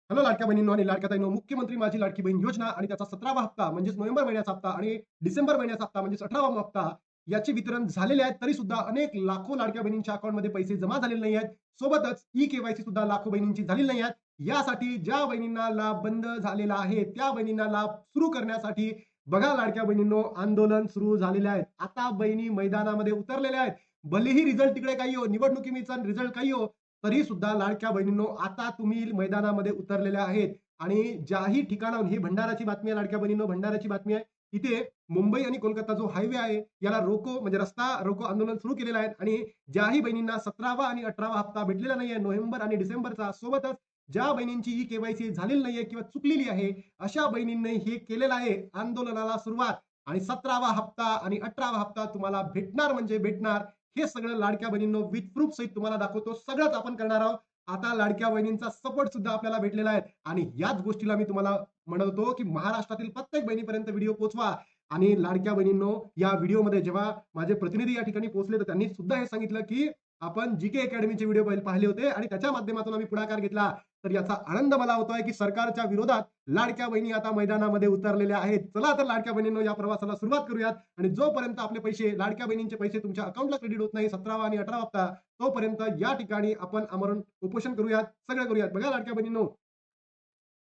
Hello लाडक्या बहिणींनो आणि लाडक्या ताईंनो, मुख्यमंत्री माझी लाडकी बहीण योजना आणि त्याचा 17वा हप्ता म्हणजेच नोव्हेंबर महिन्याचा हप्ता आणि डिसेंबर महिन्याचा हप्ता म्हणजेच 18वा हप्ता याचे वितरण झालेले आहेत. तरी सुद्धा अनेक लाखो लाडक्या बहिणींच्या अकाउंटमध्ये पैसे जमा झालेले नाही आहेत. सोबतच ई-केवायसी सुद्धा लाखो बहिणींची झालेली नाही आहेत. यासाठी ज्या बहिणींना लाभ बंद झालेला आहे, त्या बहिणींना लाभ सुरू करण्यासाठी बघा लाडक्या बहिणींनो, आंदोलन सुरू झालेले आहेत. आता बहिणी मैदानामध्ये उतरलेल्या आहेत. भलेही रिझल्ट तिकडे काही हो, निवडणुकीचा रिझल्ट काही हो, तरी सुद्धा लाडक्या बहिणींनो, आता तुम्ही मैदानामध्ये उतरलेल्या आहेत आणि ज्याही ठिकाणाहून ही भंडाराची बातमी आहे लाडक्या बहिणींनो, भंडाराची बातमी आहे. इथे मुंबई आणि कोलकाता जो हायवे आहे, याला रोको म्हणजे रस्ता रोको आंदोलन सुरू केलेलं आहे आणि ज्याही बहिणींना 17वा आणि 18वा हप्ता भेटलेला नाहीये नोव्हेंबर आणि डिसेंबरचा, सोबतच ज्या बहिणींची ई केवायसी झालेली नाहीये किंवा चुकलेली आहे, अशा बहिणींनी हे केलेलं आहे आंदोलनाला सुरुवात आणि 17वा हप्ता आणि 18वा हप्ता तुम्हाला भेटणार म्हणजे भेटणार. हे सगळं लाडक्या बहिणींनो विथ प्रूफ सहित तुम्हाला दाखवतो. सगळंच आपण करणार आहोत. आता लाडक्या बहिणींचा सपोर्ट सुद्धा आपल्याला भेटलेला आहे आणि याच गोष्टीला मी तुम्हाला म्हणतो, की महाराष्ट्रातील प्रत्येक बहिणीपर्यंत व्हिडिओ पोहोचवा आणि लाडक्या बहिणींनो, या व्हिडिओमध्ये जेव्हा माझे प्रतिनिधी या ठिकाणी पोहोचले, तर त्यांनी सुद्धा हे सांगितलं, की आपण जी-के अकॅडमीचे व्हिडिओ पाहिले होते आणि त्याच्या माध्यमातून आम्ही पुढाकार घेतला. तर याचा आनंद मला होतोय, की सरकारच्या विरोधात लाडक्या बहिणी आता मैदानामध्ये उतरलेल्या आहेत. चला तर लाडक्या बहिणींनो, या प्रवासाला सुरुवात करूयात आणि जोपर्यंत आपले पैसे, लाडक्या बहिणींचे पैसे तुमच्या अकाउंटला क्रेडिट होत नाही 17वा आणि 18वा हप्ता, तोपर्यंत या ठिकाणी आपण आमरण उपोषण करूयात, सगळं करूयात. बघा लाडक्या बहिणींनो,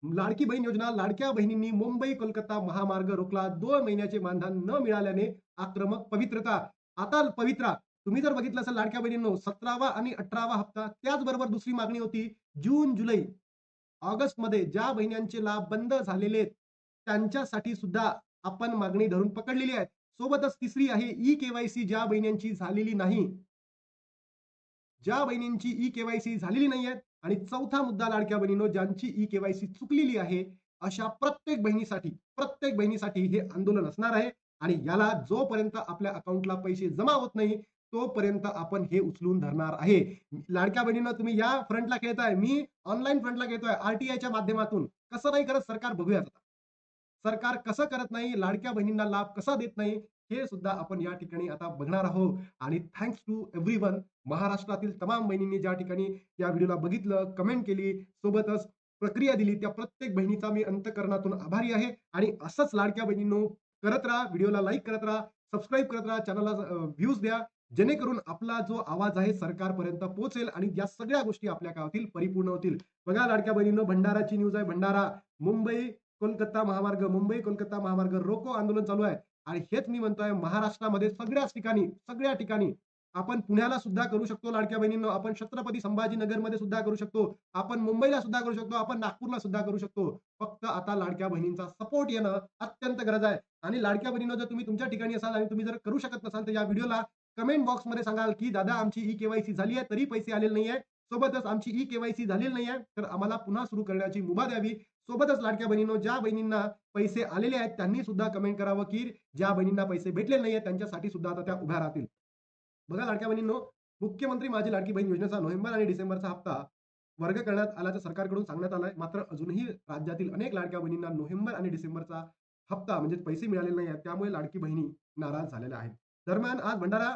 लाडकी बहीण योजना, लाडक्या बहिणींनी मुंबई कोलकाता महामार्ग रोखला. 2 महिन्याचे मानधन न मिळाल्याने आक्रमक पवित्रता. आता पवित्रा, तुम्ही जर बघितलं असेल लाडक्या बहिणींनो, 17वा आणि 18वा हप्ता, त्याचबरोबर दुसरी मागणी होती जून, जुलै, ऑगस्टमध्ये ज्या बहिण्यांचे लाभ बंद झालेले आहेत, त्यांच्यासाठी सुद्धा आपण मागणी धरून पकडलेली आहे. सोबतच तिसरी आहे ई-केवायसी, ज्या बहिण्यांची झालेली नाही, ज्या बहिणींची ई-केवायसी झालेली नाहीये. आणि चौथा मुद्दा लाडक्या बहिणींनो, ज्यांची ई-केवायसी चुकलेली आहे, अशा प्रत्येक बहिणीसाठी हे आंदोलन असणार आहे आणि याला जोपर्यंत आपल्या अकाउंटला पैसे जमा होत नाही, तोपर्यंत आपण हे उचलून धरणार आहे. लाडक्या बहिणींनो, तुम्ही या फ्रंटला खेळताय, मी ऑनलाईन फ्रंटला खेळतोय आर-टी-आयच्या माध्यमातून. कसं नाही करत सरकार, बघूयात आता. सरकार कसं करत नाही, लाडक्या बहिणींना लाभ कसा देत नाही, हे सुद्धा आपण या ठिकाणी आता बघणार आहोत. आणि थँक्स टू एव्हरीवन, महाराष्ट्रातील तमाम बहिणींनी ज्या ठिकाणी या व्हिडिओला बघितलं, कमेंट केली, सोबतच प्रक्रिया दिली, त्या प्रत्येक बहिणीचा मी अंतःकरणातून आभारी आहे. आणि असंच लाडक्या बहिणींनो करत राहा, व्हिडिओला लाईक करत राहा, सबस्क्राईब करत राहा, चॅनलला व्ह्यूज द्या, जेणेकरून आपला जो आवाज आहे सरकारपर्यंत पोहोचेल आणि या सगळ्या गोष्टी आपल्या काय होतील, परिपूर्ण होतील. बघा लाडक्या बहिणींनो, भंडाराची न्यूज आहे. भंडारा, मुंबई कोलकाता महामार्ग, मुंबई कोलकाता महामार्ग रोको आंदोलन चालू आहे. आणि हेच मी म्हणतोय, महाराष्ट्रामध्ये सगळ्या ठिकाणी आपण पुण्याला सुद्धा करू शकतो लाडक्या बहिणींनो, आपण छत्रपती संभाजीनगरमध्ये सुद्धा करू शकतो, आपण मुंबईला सुद्धा करू शकतो, आपण नागपूरला सुद्धा करू शकतो. फक्त आता लाडक्या बहिणींचा सपोर्ट येणं अत्यंत गरज आहे. आणि लाडक्या बहिणींनो, जर तुम्ही तुमच्या ठिकाणी असाल आणि तुम्ही जर करू शकत नसाल, तर या व्हिडिओला कमेंट बॉक्समध्ये सांगाल, की दादा आमची ई-केवायसी झाली आहे, तरी पैसे आलेले नाहीये. सोबतच आमची ई-केवायसी झालेली नाहीये, तर आम्हाला पुन्हा सुरू करण्याची मुभा द्यावी. सोबतच लाडक्या बहिणींनो, ज्या बहिणींना पैसे आलेले आहेत, त्यांनी सुद्धा कमेंट करावं, की ज्या बहिणींना पैसे भेटलेले नाहीये, त्यांच्यासाठी सुद्धा आता त्या उभ्या राहतील. बघा लाडक्या बहिणींनो, मुख्यमंत्री माझी लाडकी बहीण योजनेचा नोव्हेंबर आणि डिसेंबरचा हप्ता वर्ग करण्यात आल्याचं सरकारकडून सांगण्यात आलंय. मात्र अजूनही राज्यातील अनेक लाडक्या बहिणींना नोव्हेंबर आणि डिसेंबरचा हप्ता म्हणजे पैसे मिळालेले नाही आहेत. त्यामुळे लाडकी बहिणी नाराज झालेल्या आहेत. दरम्यान आज भंडारा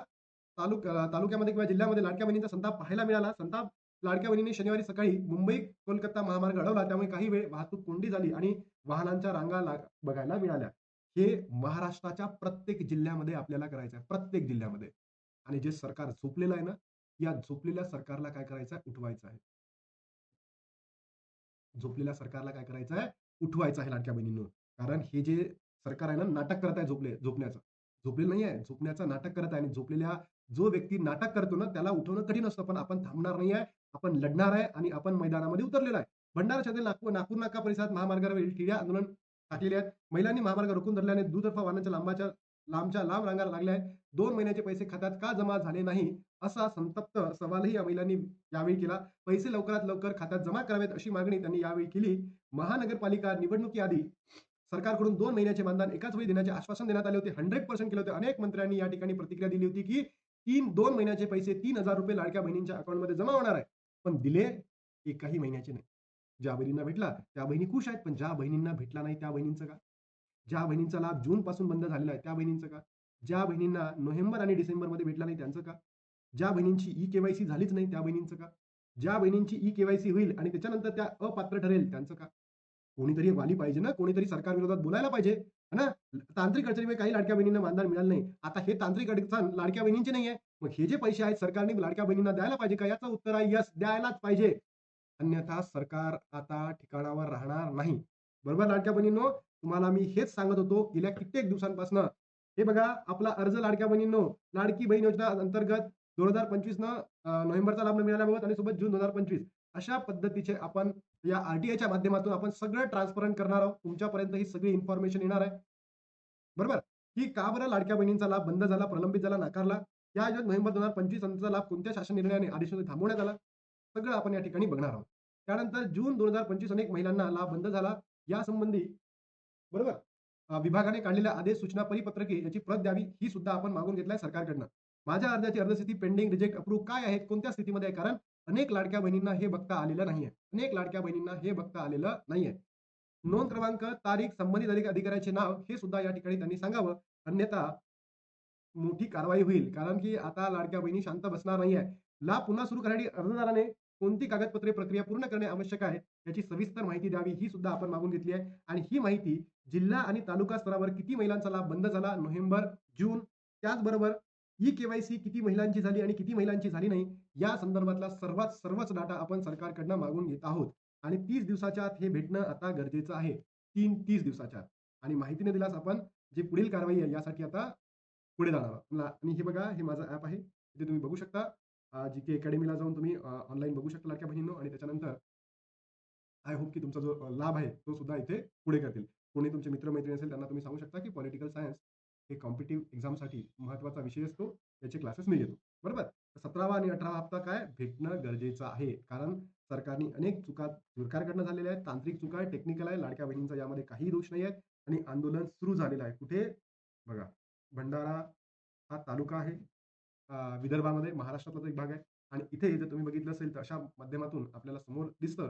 तालुक्यामध्ये किंवा जिल्ह्यामध्ये लाडक्या बहिणींचा संताप पाहायला मिळाला. संताप लाडक्या बहिणींनी शनिवारी सकाळी मुंबई कोलकाता महामार्ग अडवला. त्यामुळे काही वेळ वाहतूक कोंडी झाली आणि वाहनांच्या रांगा बघायला मिळाल्या. हे महाराष्ट्राच्या प्रत्येक जिल्ह्यामध्ये आपल्याला करायचं आहे, प्रत्येक जिल्ह्यामध्ये. आणि जे सरकार झोपलेलं आहे ना, या झोपलेल्या सरकारला काय करायचं आहे? उठवायचं आहे. झोपलेल्या सरकारला काय करायचं आहे? उठवायचं आहे लाडक्या बहिणींनो. कारण हे जे सरकार आहे ना, नाटक करत आहे झोपण्याचं. झोपलेलं नाही आहे, झोपण्याचं नाटक करत आहे आणि झोपलेल्या जो व्यक्ती नाटक करतो ना, त्याला उठवणं कठीण असतं. पण आपण थांबणार नाही आहे. आपण लढणार आहे आणि आपण मैदानामध्ये उतरलेलो आहे. भंडारा शहरातील नागपूर नाका परिसरात महामार्गावर ठिय्या आंदोलन टाकलेले आहेत. महिलांनी महामार्ग रोखून धरल्याने दुतर्फा वाहनांच्या लांबच्या लांब रांगा लागल्या आहेत. 2 महिन्याचे पैसे खात्यात का जमा झाले नाही? असा संतप्त सवालही या महिलांनी यावेळी केला. पैसे लवकरात लवकर खात्यात जमा करावेत अशी मागणी त्यांनी यावेळी केली. महानगरपालिका निवडणुकीआधी सरकारकडून 2 महिन्याचे मानधन एकाच वेळी देण्याचे आश्वासन देण्यात आले होते. 100% केले होते. अनेक मंत्र्यांनी या ठिकाणी प्रतिक्रिया दिली होती, की 2 महिन्याचे पैसे ₹3000 लाडक्या बहिणींच्या अकाउंटमध्ये जमा होणार आहे. पण दिले एकाही महिन्याचे नाही. ज्या बहिणींना भेटला त्या बहिणी खुश आहेत. पण ज्या बहिणींना भेटला नाही त्या बहिणींचं का? ज्या बहिणींचा लाभ जूनपासून बंद झालेला आहे त्या बहिणींचं का? ज्या बहिणींना नोव्हेंबर आणि डिसेंबरमध्ये भेटला नाही त्यांचं का? ज्या बहिणींची ई-केवायसी झालीच नाही त्या बहिणींचं का? ज्या बहिणींची ई-के-वाय-सी होईल आणि त्याच्यानंतर त्या अपात्र ठरेल त्यांचं का? कोणीतरी एक वाली पाहिजे ना, कोणीतरी सरकारविरोधात बोलायला पाहिजे, है ना? तांत्रिक अडचणीमुळे काही लाडक्या बहिणींना मानधन मिळालं नाही. आता हे तांत्रिक अडचण लाडक्या बहिणींची नाही आहे. मग हे जे पैसे आहेत सरकारने लाडक्या बहिणींना द्यायला पाहिजे का? याचं उत्तर आहे येस, द्यायलाच पाहिजे. अन्यथा सरकार आता ठिकाणावर राहणार नाही. बरोबर लाडक्या बहिणींनो? तुम्हाला मी हेच सांगत होतो गेल्या कित्येक दिवसांपासनं. हे बघा आपला अर्ज लाडक्या बहिणींनो, लाडकी बहीण योजना अंतर्गत 2025 नोव्हेंबरचा लाभ मिळाल्याबाबत आणि सोबत जून 2025 अशा पद्धतीचे आपण या आर-टी-आयच्या माध्यमातून आपण सगळं ट्रान्सपरंट करणार आहोत. तुमच्यापर्यंत ही सगळी इन्फॉर्मेशन येणार आहे. बरोबर? की का बरं लाडक्या बहिणींचा लाभ बंद झाला, प्रलंबित झाला, नाकारला? या योजनेत नोव्हेंबर 2025 नंतरचा लाभ कोणत्या शासन निर्णयाने आदेशाने थांबवण्यात आला? सगळं आपण या ठिकाणी बघणार आहोत. त्यानंतर जून 2025 अनेक महिलांना लाभ बंद झाला. यासंबंधी बरोबर विभागाने काढलेल्या आदेश, सूचना, परिपत्रके याची प्रत द्यावी, ही सुद्धा आपण मागून घेतलाय सरकारकडनं. माझ्या अर्जाची अर्जस्थिती पेंडिंग, रिजेक्ट, अप्रूव्ह काय आहेत, कोणत्या स्थितीमध्ये आहे? कारण अनेक लाडक्या बहिणींना हे बघता आलेलं नाहीये. अनेक लाडक्या बहिणींना हे बघता आलेलं नाहीये. नोंद क्रमांक, तारीख, संबंधित अधिकाऱ्याचे नाव हे सुद्धा या ठिकाणी त्यांनी सांगावं. अन्यथा मोठी कारवाई होईल. कारण की आता लाडक्या बहिणी शांत बसणार नाहीये. लाभ पुन्हा सुरू करण्यासाठी अर्जदाराने कोणती कागदपत्रे प्रक्रिया पूर्ण करणे आवश्यक आहे, याची सविस्तर माहिती द्यावी, ही सुद्धा आपण मागून घेतली आहे. आणि ही माहिती जिल्हा आणि तालुका स्तरावर किती महिलांचा लाभ बंद झाला नोव्हेंबर, जून, त्याचबरोबर ई-के-वाय-सी किती महिलांची झाली आणि किती महिलांची झाली नाही, या संदर्भातला सर्वच डाटा आपण सरकारकडनं मागून घेत आहोत. आणि 30 दिवसाच्या आत हे भेटणं आता गरजेचं आहे. 30 दिवसाच्या आत. आणि माहिती न दिल्यास आपण जी पुढील कारवाई आहे यासाठी आता पुढे जाणार आहोत. आणि हे बघा हे माझं ॲप आहे. इथे तुम्ही बघू शकता. जी अकॅडमीला जाऊन तुम्ही ऑनलाईन बघू शकता लाडक्या बहिणींनो आणि त्याच्यानंतर आय होप की तुमचा जो लाभ आहे तो सुद्धा इथे पुढे करतील. कोणी तुमचे मित्र-मैत्रिणी असेल त्यांना तुम्ही सांगू शकता की पॉलिटिकल सायन्स हे कॉम्पिटिटिव्ह एक्झामसाठी महत्त्वाचा विषय असतो. याचे क्लासेस मी घेतो. बरोबर? 17वा आणि 18वा हप्ता काय भेटणं गरजेचं आहे. कारण सरकारने अनेक चुका सरकारकडनं झालेल्या आहेत. तांत्रिक चुका आहे, टेक्निकल आहे. लाडक्या बहिणींचा यामध्ये काहीही दोष नाही आहे आणि आंदोलन सुरू झालेलं आहे. कुठे? बघा, भंडारा हा तालुका आहे. विदर्भामध्ये महाराष्ट्रातलाच एक भाग आहे आणि इथे जर तुम्ही बघितलं असेल तर अशा माध्यमातून आपल्याला समोर दिसतं,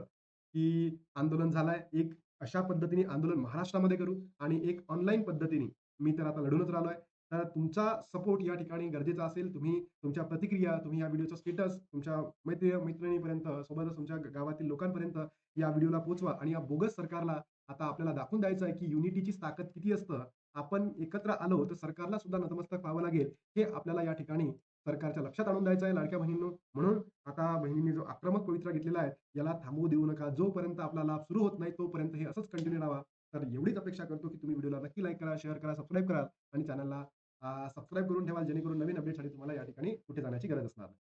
की आंदोलन झालंय. एक अशा पद्धतीने आंदोलन महाराष्ट्रामध्ये करू आणि एक ऑनलाईन पद्धतीने मी तर आता लढूनच राहिलोय. तर तुमचा सपोर्ट या ठिकाणी गरजेचा असेल. तुम्ही तुमच्या प्रतिक्रिया, तुम्ही या व्हिडिओचा स्टेटस तुमच्या मैत्रिणीपर्यंत, सोबतच तुमच्या गावातील लोकांपर्यंत या व्हिडिओला पोहोचवा आणि या बोगस सरकारला आता आपल्याला दाखवून द्यायचं आहे, की युनिटीचीच ताकद किती असतं. आपण एकत्र आलो तर सरकारला सुद्धा नतमस्तक व्हावं लागेल. हे आपल्याला या ठिकाणी सरकारच्या लक्षात आणून द्यायचं आहे लाडक्या बहिणींनो. म्हणून आता बहिणींनी जो आक्रमक पवित्रा घेतलेला आहे, याला थांबवू देऊ नका. जोपर्यंत आपला लाभ सुरू होत नाही, तोपर्यंत हे असंच कंटिन्यू राहावा. तर एवढीच अपेक्षा करतो, की तुम्ही व्हिडिओला नक्की लाईक करा, शेअर करा, सबस्क्राईब करा आणि चॅनलला सबस्क्राईब करून ठेवा, जेणेकरून नवीन अपडेटसाठी तुम्हाला या ठिकाणी कुठे जाण्याची गरज असणार नाही.